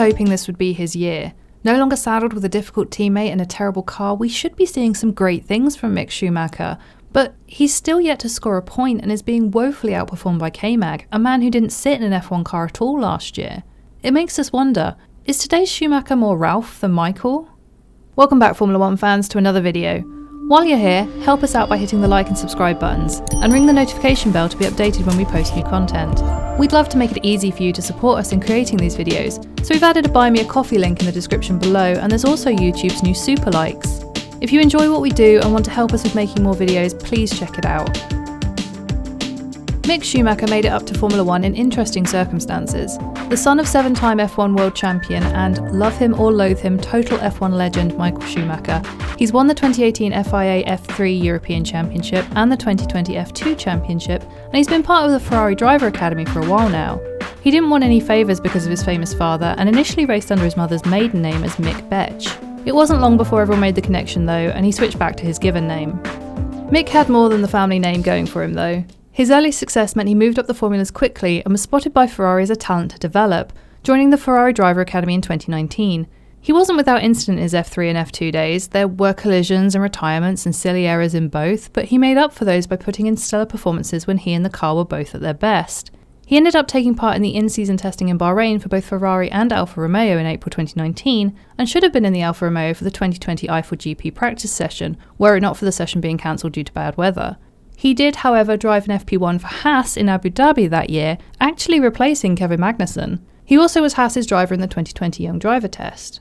hoping this would be his year. No longer saddled with a difficult teammate and a terrible car, we should be seeing some great things from Mick Schumacher. But he's still yet to score a point and is being woefully outperformed by K-Mag, a man who didn't sit in an F1 car at all last year. It makes us wonder, is today's Schumacher more Ralph than Michael? Welcome back, Formula 1 fans, to another video. While you're here, help us out by hitting the like and subscribe buttons, and ring the notification bell to be updated when we post new content. We'd love to make it easy for you to support us in creating these videos, so we've added a Buy Me a Coffee link in the description below, and there's also YouTube's new Super Likes. If you enjoy what we do and want to help us with making more videos, please check it out. Mick Schumacher made it up to Formula 1 in interesting circumstances. The son of 7-time F1 world champion and, love him or loathe him, total F1 legend Michael Schumacher, he's won the 2018 FIA F3 European Championship and the 2020 F2 Championship, and he's been part of the Ferrari Driver Academy for a while now. He didn't want any favours because of his famous father and initially raced under his mother's maiden name as Mick Betch. It wasn't long before everyone made the connection though, and he switched back to his given name. Mick had more than the family name going for him though. His early success meant he moved up the formulas quickly and was spotted by Ferrari as a talent to develop, joining the Ferrari Driver Academy in 2019. He wasn't without incident in his F3 and F2 days. There were collisions and retirements and silly errors in both, but he made up for those by putting in stellar performances when he and the car were both at their best. He ended up taking part in the in-season testing in Bahrain for both Ferrari and Alfa Romeo in April 2019, and should have been in the Alfa Romeo for the 2020 Eiffel GP practice session, were it not for the session being cancelled due to bad weather. He did, however, drive an FP1 for Haas in Abu Dhabi that year, actually replacing Kevin Magnussen. He also was Haas's driver in the 2020 Young Driver Test.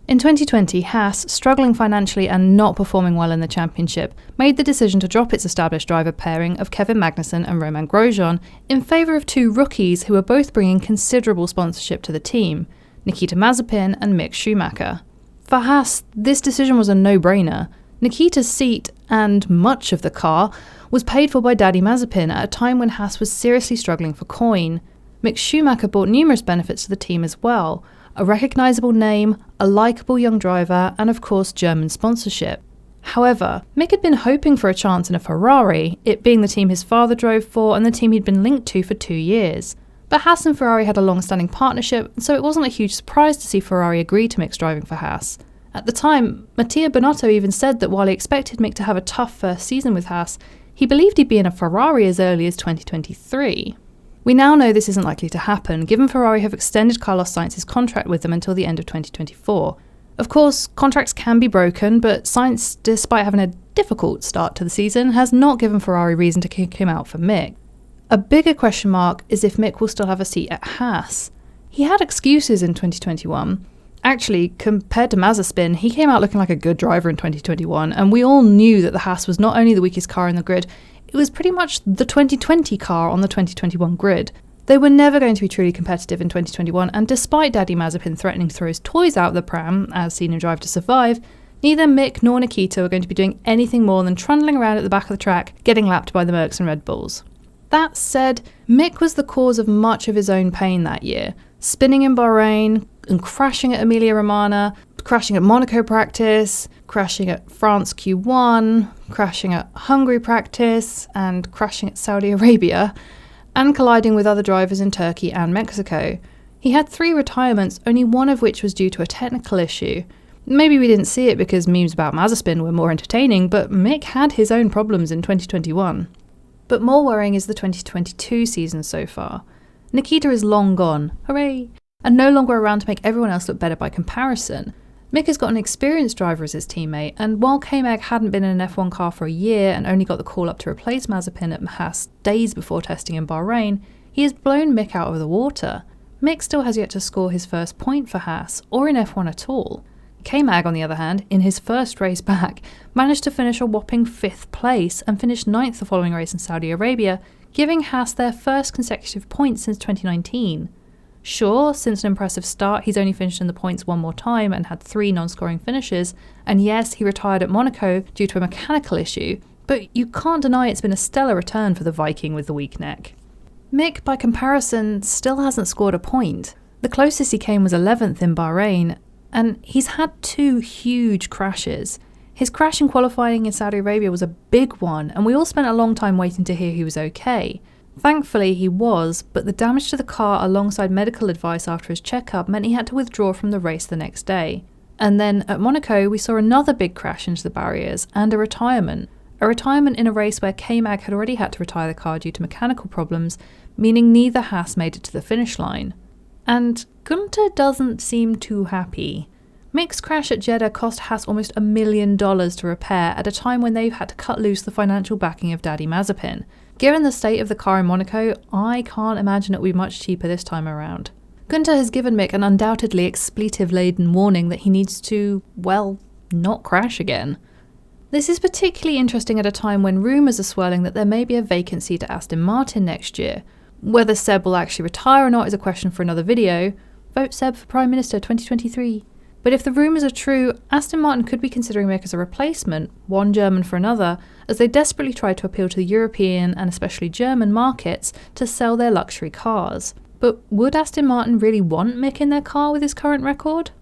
In 2020, Haas, struggling financially and not performing well in the championship, made the decision to drop its established driver pairing of Kevin Magnussen and Romain Grosjean in favour of two rookies who were both bringing considerable sponsorship to the team, Nikita Mazepin and Mick Schumacher. For Haas, this decision was a no-brainer. Nikita's seat, and much of the car, was paid for by Daddy Mazepin at a time when Haas was seriously struggling for coin. Mick Schumacher brought numerous benefits to the team as well: a recognisable name, a likeable young driver, and of course German sponsorship. However, Mick had been hoping for a chance in a Ferrari, it being the team his father drove for and the team he'd been linked to for 2 years. But Haas and Ferrari had a long-standing partnership, so it wasn't a huge surprise to see Ferrari agree to Mick's driving for Haas. At the time, Mattia Binotto even said that while he expected Mick to have a tough first season with Haas, he believed he'd be in a Ferrari as early as 2023. We now know this isn't likely to happen, given Ferrari have extended Carlos Sainz's contract with them until the end of 2024. Of course, contracts can be broken, but Sainz, despite having a difficult start to the season, has not given Ferrari reason to kick him out for Mick. A bigger question mark is if Mick will still have a seat at Haas. He had excuses in 2021. Actually, compared to Mazepin, he came out looking like a good driver in 2021, and we all knew that the Haas was not only the weakest car in the grid, it was pretty much the 2020 car on the 2021 grid. They were never going to be truly competitive in 2021, and despite Daddy Mazepin threatening to throw his toys out of the pram, as seen in Drive to Survive, neither Mick nor Nikita were going to be doing anything more than trundling around at the back of the track, getting lapped by the Mercs and Red Bulls. That said, Mick was the cause of much of his own pain that year, spinning in Bahrain and crashing at Emilia-Romagna, crashing at Monaco practice, crashing at France Q1, crashing at Hungary practice, and crashing at Saudi Arabia, and colliding with other drivers in Turkey and Mexico. He had 3 retirements, only one of which was due to a technical issue. Maybe we didn't see it because memes about Mazepin were more entertaining, but Mick had his own problems in 2021. But more worrying is the 2022 season so far. Nikita is long gone, hooray, and no longer around to make everyone else look better by comparison. Mick has got an experienced driver as his teammate, and while K-Mag hadn't been in an F1 car for a year and only got the call up to replace Mazepin at Haas days before testing in Bahrain, he has blown Mick out of the water. Mick still has yet to score his first point for Haas, or in F1 at all. K-Mag, on the other hand, in his first race back, managed to finish a whopping 5th place and finished 9th the following race in Saudi Arabia, giving Haas their first consecutive points since 2019. Sure, since an impressive start, he's only finished in the points one more time and had 3 non-scoring finishes, and yes, he retired at Monaco due to a mechanical issue, but you can't deny it's been a stellar return for the Viking with the weak neck. Mick, by comparison, still hasn't scored a point. The closest he came was 11th in Bahrain, and he's had 2 huge crashes. His crash in qualifying in Saudi Arabia was a big one, and we all spent a long time waiting to hear he was okay. Thankfully he was, but the damage to the car alongside medical advice after his checkup meant he had to withdraw from the race the next day. And then at Monaco we saw another big crash into the barriers and a retirement. A retirement in a race where K-Mag had already had to retire the car due to mechanical problems, meaning neither Haas made it to the finish line. And Gunter doesn't seem too happy. Mick's crash at Jeddah cost Haas almost $1 million to repair at a time when they've had to cut loose the financial backing of Daddy Mazepin. Given the state of the car in Monaco, I can't imagine it will be much cheaper this time around. Gunter has given Mick an undoubtedly expletive-laden warning that he needs to, well, not crash again. This is particularly interesting at a time when rumours are swirling that there may be a vacancy to Aston Martin next year. Whether Seb will actually retire or not is a question for another video. Vote Seb for Prime Minister 2023. But if the rumours are true, Aston Martin could be considering Mick as a replacement, one German for another, as they desperately try to appeal to the European and especially German markets to sell their luxury cars. But would Aston Martin really want Mick in their car with his current record?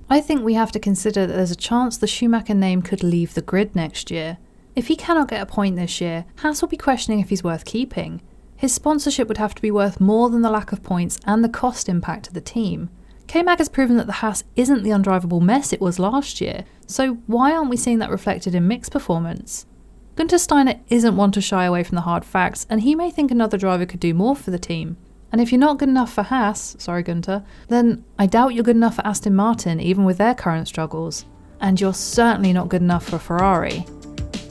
I think we have to consider that there's a chance the Schumacher name could leave the grid next year. If he cannot get a point this year, Haas will be questioning if he's worth keeping. His sponsorship would have to be worth more than the lack of points and the cost impact to the team. K-Mag has proven that the Haas isn't the undrivable mess it was last year, so why aren't we seeing that reflected in Mick's performance? Gunter Steiner isn't one to shy away from the hard facts, and he may think another driver could do more for the team. And if you're not good enough for Haas, sorry Gunter, then I doubt you're good enough for Aston Martin even with their current struggles. And you're certainly not good enough for Ferrari.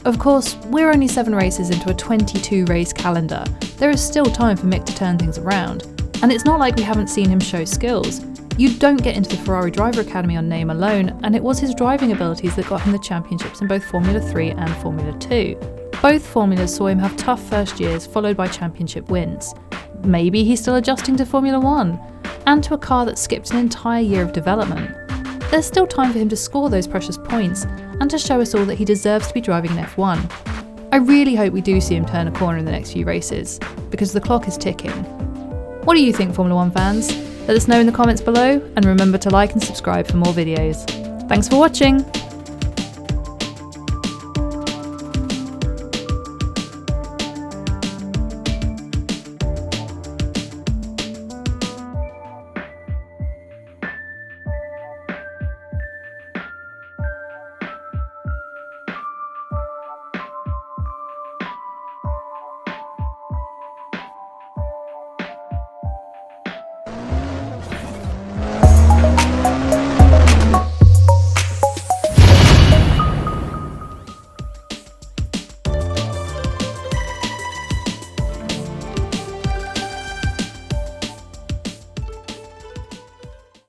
Of course, we're only 7 races into a 22 race calendar. There is still time for Mick to turn things around. And it's not like we haven't seen him show skills. You don't get into the Ferrari Driver Academy on name alone, and it was his driving abilities that got him the championships in both Formula 3 and Formula 2. Both formulas saw him have tough first years followed by championship wins. Maybe he's still adjusting to Formula 1, and to a car that skipped an entire year of development. There's still time for him to score those precious points, and to show us all that he deserves to be driving in F1. I really hope we do see him turn a corner in the next few races, because the clock is ticking. What do you think, Formula 1 fans? Let us know in the comments below, and remember to like and subscribe for more videos. Thanks for watching!